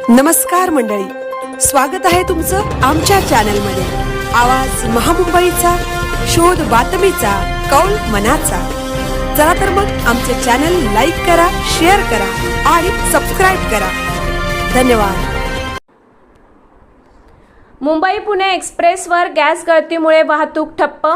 नमस्कार मंडळी, स्वागत आहे तुमचं आमच्या चॅनलमध्ये। आवाज महामुंबईचा, शोध बातमीचा, कौल मनाचा। चला तर मग आमचे चॅनल लाईक करा, शेअर करा आणि सबस्क्राइब करा। धन्यवाद। मुंबई पुणे एक्सप्रेसवर गॅस गळतीमुळे वाहतूक ठप्प।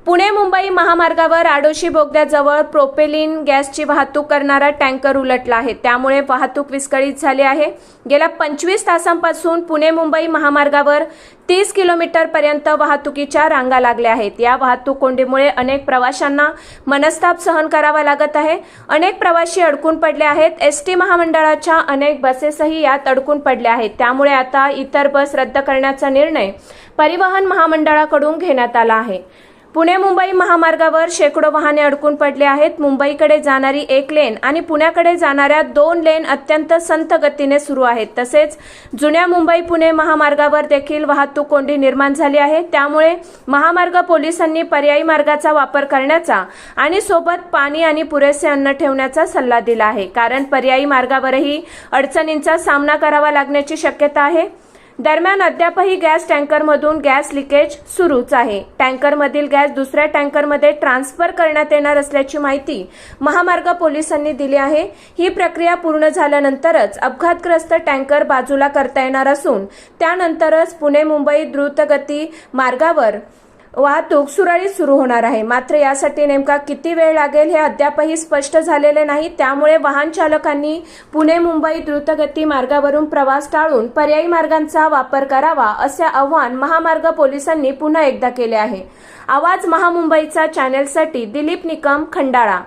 पुणे मुंबई महामार्गावर आडोशी बोगद्याजवळ प्रोपेलिन गॅसची वाहतूक करणारा टँकर उलटला आहे, त्यामुळे वाहतूक विस्कळीत झाली आहे। गेल्या 25 तासांपासून पुणे मुंबई महामार्गावर 30 किलोमीटरपर्यंत वाहतुकीच्या रांगा लागल्या आहेत। या वाहतूक कोंडीमुळे अनेक प्रवाशांना मनस्ताप सहन करावा लागत आहे। अनेक प्रवासी अडकून पडले आहेत। एसटी महामंडळाच्या अनेक बसेसही यात अडकून पडल्या आहेत, त्यामुळे आता इतर बस रद्द करण्याचा निर्णय परिवहन महामंडळाकडून घेण्यात आला आहे। पुणे मुंबई महामार्गावर शेकडो वाहने अडकून पडले आहेत। मुंबईकडे जाणारी एक लेन आणि पुण्याकडे जाणाऱ्या 2 लेन अत्यंत संथ गतीने सुरू आहेत। तसेच जुन्या मुंबई पुणे महामार्गावर देखील वाहतूक कोंडी निर्माण झाली आहे, त्यामुळे महामार्ग पोलिसांनी पर्यायी मार्गाचा वापर करण्याचा आणि सोबत पाणी आणि पुरेसे अन्न ठेवण्याचा सल्ला दिला आहे, कारण पर्यायी मार्गावरही अडचणींचा सामना करावा लागण्याची शक्यता आहे। दरम्यान अद्यापही गॅस टँकरमधून गॅस लिकेज सुरूच आहे। टँकरमधील गॅस दुसऱ्या टँकरमध्ये ट्रान्सफर करण्यात येणार असल्याची माहिती महामार्ग पोलिसांनी दिली आहे। ही प्रक्रिया पूर्ण झाल्यानंतरच अपघातग्रस्त टँकर बाजूला करता येणार असून त्यानंतरच पुणे मुंबई द्रुतगती मार्गावर वाहतूक सुरळीत सुरू होणार आहे। मात्र यासाठी नेमका किती वेळ लागेल हे अद्यापही स्पष्ट झालेले नाही, त्यामुळे वाहन चालकांनी पुणे मुंबई द्रुतगती मार्गावरून प्रवास टाळून पर्यायी मार्गांचा वापर करावा असे आवाहन महामार्ग पोलिसांनी पुन्हा एकदा केले आहे। आवाज महामुंबईचा चॅनेलसाठी दिलीप निकम, खंडाळा।